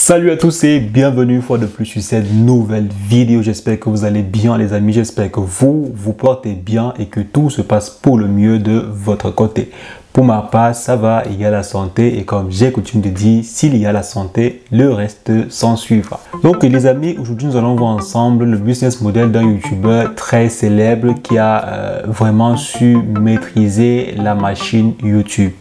Salut à tous et bienvenue une fois de plus sur cette nouvelle vidéo. J'espère que vous allez bien les amis, j'espère que vous portez bien et que tout se passe pour le mieux de votre côté. Pour ma part, ça va, il y a la santé et comme j'ai coutume de dire, s'il y a la santé, le reste s'en suivra. Donc les amis, aujourd'hui nous allons voir ensemble le business model d'un youtubeur très célèbre qui a vraiment su maîtriser la machine YouTube.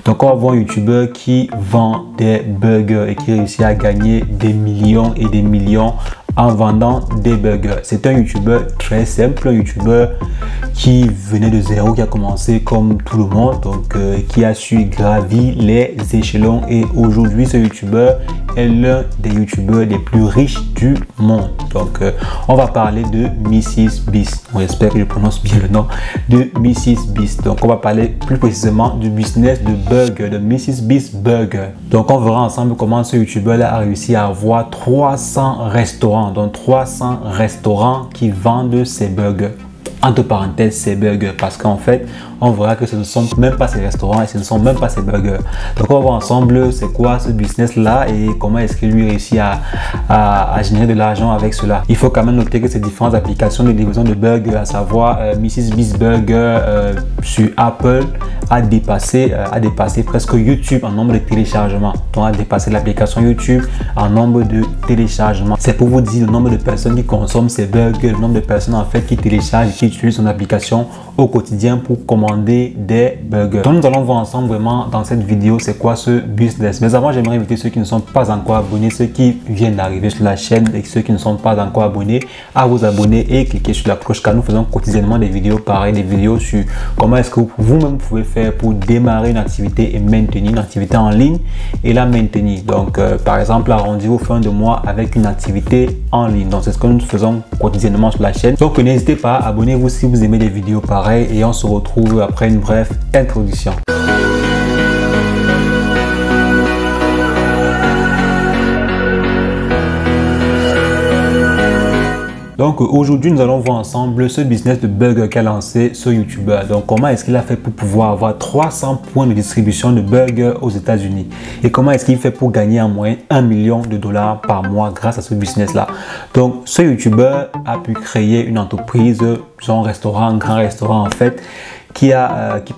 Donc on va voir un youtubeur qui vend des burgers et qui réussit à gagner des millions et des millions en vendant des burgers. C'est un youtubeur très simple, un youtubeur qui venait de zéro, qui a commencé comme tout le monde, donc qui a su gravir les échelons et aujourd'hui ce youtubeur est l'un des youtubeurs les plus riches du monde. Donc on va parler de MrBeast. On espère que je prononce bien le nom de MrBeast. Donc on va parler plus précisément du business de burger, de MrBeast Burger. Donc on verra ensemble comment ce youtubeur a réussi à avoir 300 restaurants, donc 300 restaurants qui vendent ses burgers. Entre parenthèses, ces burgers, parce qu'en fait, on verra que ce ne sont même pas ces restaurants et ce ne sont même pas ces burgers. Donc, on va voir ensemble c'est quoi ce business-là et comment est-ce qu'il lui réussit à générer de l'argent avec cela. Il faut quand même noter que ces différentes applications de livraison de burgers, à savoir MrBeast Burger sur Apple, a dépassé presque YouTube en nombre de téléchargements. Donc, a dépassé l'application YouTube en nombre de téléchargements. C'est pour vous dire le nombre de personnes qui consomment ces burgers, le nombre de personnes en fait qui téléchargent et qui utilisent son application au quotidien pour commander des burgers. Donc nous allons voir ensemble vraiment dans cette vidéo c'est quoi ce business. Mais avant j'aimerais inviter ceux qui ne sont pas encore abonnés, ceux qui viennent d'arriver sur la chaîne et ceux qui ne sont pas encore abonnés à vous abonner et cliquer sur la cloche car nous faisons quotidiennement des vidéos pareilles, des vidéos sur comment est-ce que vous-même pouvez faire pour démarrer une activité et maintenir une activité en ligne et la maintenir. Donc par exemple arrondir vos fins de mois avec une activité en ligne. Donc c'est ce que nous faisons quotidiennement sur la chaîne. Donc n'hésitez pas, abonnez-vous si vous aimez des vidéos pareilles et on se retrouve après une brève introduction. Donc aujourd'hui nous allons voir ensemble ce business de burger qu'a lancé ce youtubeur. Donc comment est-ce qu'il a fait pour pouvoir avoir 300 points de distribution de burgers aux États-Unis et comment est-ce qu'il fait pour gagner en moyenne 1 million de dollars par mois grâce à ce business là. Donc ce youtubeur a pu créer une entreprise, son restaurant, un grand restaurant en fait, qui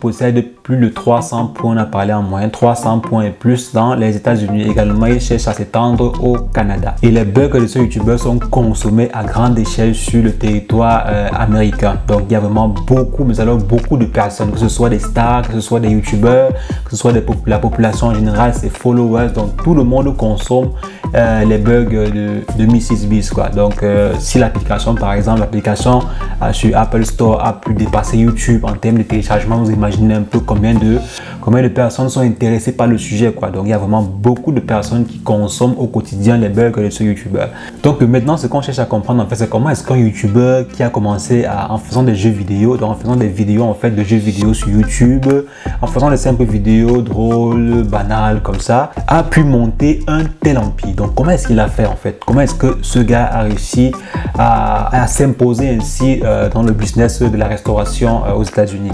possède plus de 300 points, on a parlé en moyenne 300 points et plus dans les États-Unis. Également, il cherche à s'étendre au Canada. Et les burgers de ce youtubeur sont consommés à grande échelle sur le territoire américain. Donc, il y a vraiment beaucoup, mais alors beaucoup de personnes, que ce soit des stars, que ce soit des youtubeurs, que ce soit la population en général, ses followers. Donc, tout le monde consomme les burgers de MrBeast, quoi. Donc, si l'application, par exemple, l'application sur Apple Store a pu dépasser YouTube en termes de téléchargement, vous imaginez un peu combien de personnes sont intéressées par le sujet, quoi. Donc il y a vraiment beaucoup de personnes qui consomment au quotidien les burgers de ce youtubeur. Donc maintenant ce qu'on cherche à comprendre en fait c'est comment est-ce qu'un youtubeur qui a commencé en faisant des jeux vidéo, donc en faisant des vidéos en fait de jeux vidéo sur YouTube, en faisant des simples vidéos drôles, banales comme ça, a pu monter un tel empire. Donc comment est-ce qu'il a fait en fait? Comment est-ce que ce gars a réussi à s'imposer ainsi dans le business de la restauration aux États-Unis?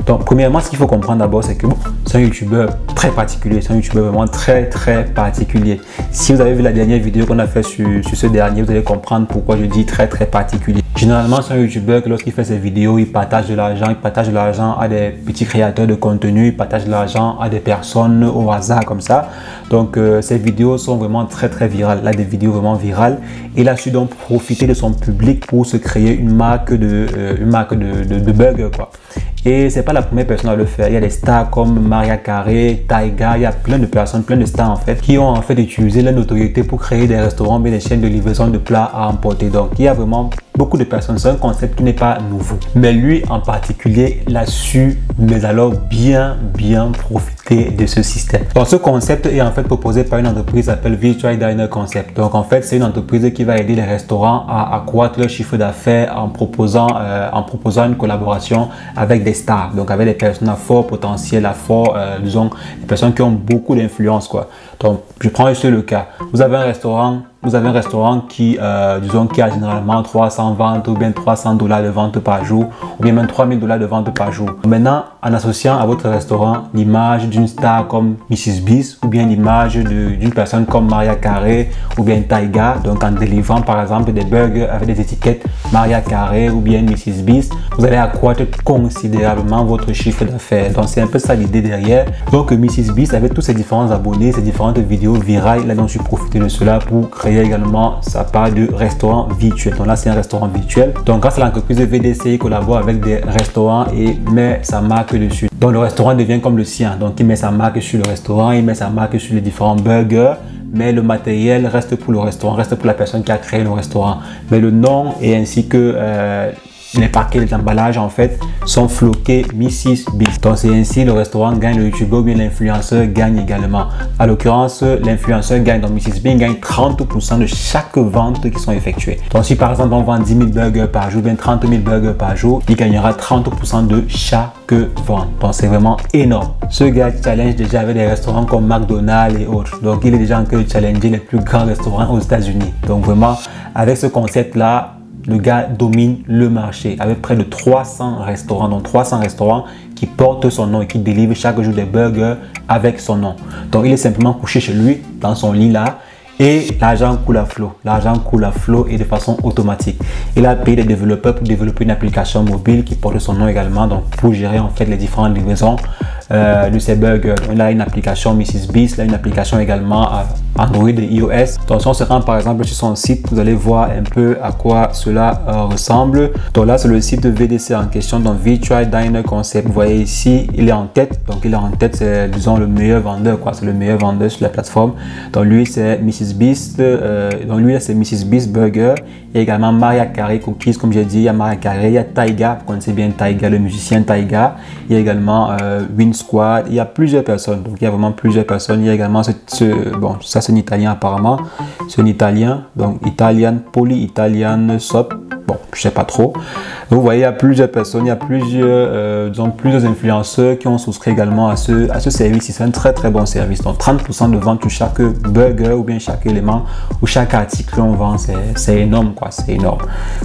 Donc premièrement ce qu'il faut comprendre d'abord c'est que c'est un youtubeur très particulier, c'est un youtubeur vraiment très particulier. Si vous avez vu la dernière vidéo qu'on a fait sur ce dernier, vous allez comprendre pourquoi je dis très particulier. Généralement c'est un youtubeur que lorsqu'il fait ses vidéos, il partage de l'argent à des petits créateurs de contenu, il partage de l'argent à des personnes au hasard comme ça. Donc ces vidéos sont vraiment très virales, là des vidéos vraiment virales. Il a su donc profiter de son public pour se créer une marque de burger, quoi. Et c'est pas la première personne à le faire. Il y a des stars comme Mariah Carey, Tyga, il y a plein de personnes, plein de stars en fait, qui ont en fait utilisé leur notoriété pour créer des restaurants, mais des chaînes de livraison de plats à emporter. Donc il y a vraiment beaucoup de personnes. C'est un concept qui n'est pas nouveau. Mais lui en particulier l'a su, mais alors bien profiter de ce système. Donc ce concept est en fait proposé par une entreprise qui s'appelle Virtual Diner Concept. Donc en fait c'est une entreprise qui va aider les restaurants à accroître leur chiffre d'affaires en proposant une collaboration avec des stars, donc avec des personnes à fort potentiel, à fort, disons, des personnes qui ont beaucoup d'influence, quoi. Donc, je prends juste le cas. Vous avez un restaurant qui, disons, qui a généralement 300 ventes ou bien 300 $ de vente par jour ou bien même 3000 $ de vente par jour. Maintenant, en associant à votre restaurant l'image d'une star comme Mrs Beast ou bien l'image d'une personne comme Mariah Carey ou bien Tyga. Donc en délivrant par exemple des burgers avec des étiquettes Mariah Carey ou bien Mrs Beast, vous allez accroître considérablement votre chiffre d'affaires. Donc c'est un peu ça l'idée derrière. Donc Mrs Beast, avec tous ses différents abonnés, ses différentes vidéos virales, il a donc su profiter de cela pour créer également sa part de restaurant virtuel. Donc là c'est un restaurant virtuel. Donc grâce à l'entreprise VDC, il collabore avec des restaurants et met sa marque dessus. Donc le restaurant devient comme le sien. Donc il met sa marque sur le restaurant, il met sa marque sur les différents burgers, mais le matériel reste pour le restaurant, reste pour la personne qui a créé le restaurant. Mais le nom et ainsi que les paquets, les emballages en fait sont floqués Mrs Beast. Donc c'est ainsi le restaurant gagne, le youtubeur ou bien l'influenceur gagne également. À l'occurrence, l'influenceur gagne, donc Mrs Beast gagne 30% de chaque vente qui sont effectuées. Donc si par exemple on vend 10 000 burgers par jour, bien 30 000 burgers par jour, il gagnera 30% de chaque vente. Donc c'est vraiment énorme. Ce gars challenge déjà avec des restaurants comme McDonald's et autres. Donc il est déjà en train de challenger les plus grands restaurants aux États-Unis. Donc vraiment avec ce concept là, le gars domine le marché avec près de 300 restaurants, donc 300 restaurants qui portent son nom et qui délivrent chaque jour des burgers avec son nom. Donc il est simplement couché chez lui dans son lit là et l'argent coule à flot. L'argent coule à flot et de façon automatique. Il a payé des développeurs pour développer une application mobile qui porte son nom également, donc pour gérer en fait les différentes livraisons de ses burgers. Donc, il a une application Mrs Beast, il a une application également Android et iOS. Donc si on se rend par exemple sur son site, vous allez voir un peu à quoi cela ressemble. Donc là c'est le site de VDC en question, donc Virtual Diner Concept. Vous voyez ici, il est en tête. Donc il est en tête, c'est disons le meilleur vendeur quoi, c'est le meilleur vendeur sur la plateforme. Donc lui c'est Mrs Beast, donc lui c'est Mrs Beast Burger et également Mariah Carey Cookies, comme j'ai dit, il y a Mariah Carey, il y a Tyga, vous connaissez bien Tyga, le musicien Tyga, il y a également Win Squad, il y a plusieurs personnes, donc il y a vraiment plusieurs personnes. Il y a également bon ça c'est un italien apparemment, c'est un italien, donc Italian Poly-Italian Sop, bon je sais pas trop. Donc vous voyez il y a plusieurs personnes, il y a plusieurs disons plusieurs influenceurs qui ont souscrit également à ce service. C'est un très très bon service. Donc 30% de vente sur chaque burger ou bien chaque élément ou chaque article qu'on vend, c'est énorme quoi, c'est énorme.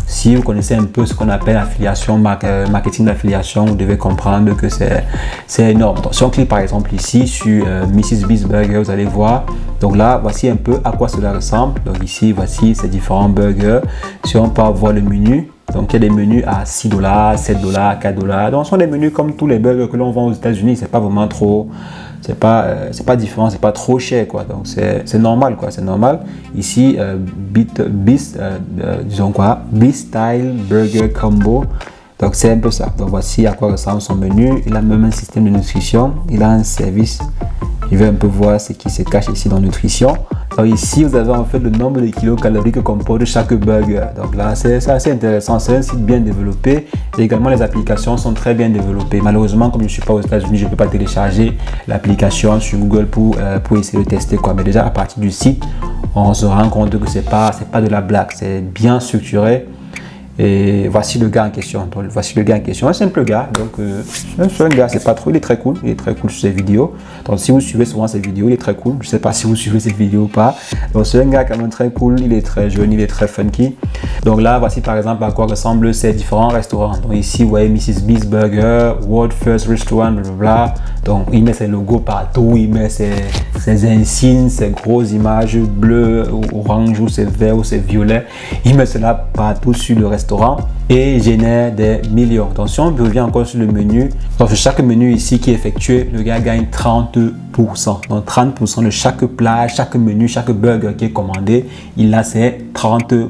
Si vous connaissez un peu ce qu'on appelle affiliation, marketing d'affiliation, vous devez comprendre que c'est énorme. Donc si on clique par exemple ici sur Mrs Beast Burger, vous allez voir. Donc là voici un peu à quoi cela ressemble. Donc ici voici ces différents burgers. Si on peut voir le menu, donc il y a des menus à 6 $, 7 $, 4 $. Donc ce sont des menus comme tous les burgers que l'on vend aux États-Unis. C'est pas vraiment trop, c'est pas différent, c'est pas trop cher quoi. Donc c'est normal quoi, c'est normal. Ici Beast disons quoi, Beast Style Burger Combo. Donc c'est un peu ça. Donc voici à quoi ressemble son menu. Il a même un système de nutrition. Il a un service. Je vais un peu voir ce qui se cache ici dans nutrition. Donc ici vous avez en fait le nombre de kilocalories que comporte chaque burger. Donc là c'est assez intéressant. C'est un site bien développé. Et également les applications sont très bien développées. Malheureusement comme je ne suis pas aux États-Unis, je ne peux pas télécharger l'application sur Google pour essayer de tester quoi. Mais déjà à partir du site, on se rend compte que c'est pas de la blague. C'est bien structuré. Et voici le gars en question. Donc, voici le gars en question, un simple gars. Donc, c'est un gars, c'est pas trop. Il est très cool. Il est très cool sur ses vidéos. Donc, si vous suivez souvent ses vidéos, il est très cool. Je sais pas si vous suivez ses vidéos ou pas. Donc, c'est un gars quand même très cool. Il est très jeune, il est très funky. Donc là, voici par exemple à quoi ressemblent ces différents restaurants. Donc ici, vous voyez Mrs Beast Burger, World First Restaurant, blablabla. Donc, il met ses logos partout. Il met ses insignes, ses grosses images bleues, orange ou c'est vert ou c'est violet. Il met cela partout sur le restaurant et génère des millions. Donc si on revient encore sur le menu, donc sur chaque menu ici qui est effectué, le gars gagne 30%. Donc 30% de chaque plat, chaque menu, chaque burger qui est commandé, il a ses 30%.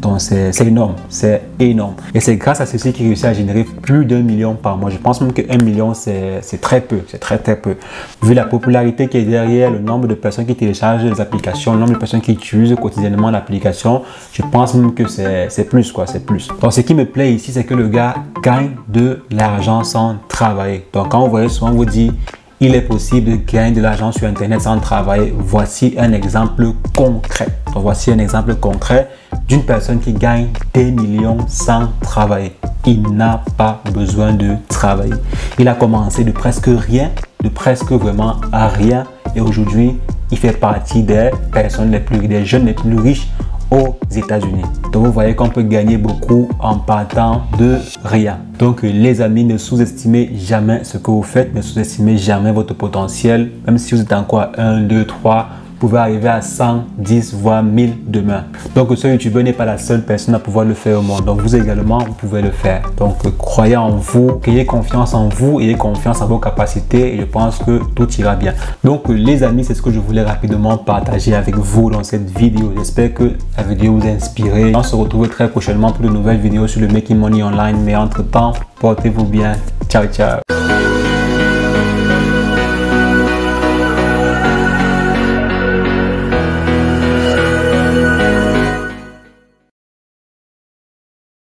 Donc c'est énorme, c'est énorme. Et c'est grâce à ceci qu'il réussit à générer plus d'1 million par mois. Je pense même que 1 million c'est très peu, c'est très peu. Vu la popularité qui est derrière, le nombre de personnes qui téléchargent les applications, le nombre de personnes qui utilisent quotidiennement l'application, je pense même que c'est plus quoi, c'est plus. Donc ce qui me plaît ici, c'est que le gars gagne de l'argent sans travailler. Donc quand vous voyez souvent on vous dit il est possible de gagner de l'argent sur Internet sans travailler. Voici un exemple concret. Donc, voici un exemple concret d'une personne qui gagne des millions sans travailler. Il n'a pas besoin de travailler. Il a commencé de presque rien, de presque vraiment à rien. Et aujourd'hui, il fait partie des personnes des jeunes les plus riches aux États-Unis. Donc vous voyez qu'on peut gagner beaucoup en partant de rien. Donc les amis, ne sous-estimez jamais ce que vous faites, ne sous-estimez jamais votre potentiel. Même si vous êtes encore 1, 2, 3, vous pouvez arriver à 100, 10, voire 1000 demain. Donc ce YouTuber n'est pas la seule personne à pouvoir le faire au monde. Donc vous également, vous pouvez le faire. Donc croyez en vous, ayez confiance en vous, ayez confiance en vos capacités et je pense que tout ira bien. Donc les amis, c'est ce que je voulais rapidement partager avec vous dans cette vidéo. J'espère que la vidéo vous a inspiré. On se retrouve très prochainement pour de nouvelles vidéos sur le Making Money Online. Mais entre temps, portez-vous bien. Ciao, ciao.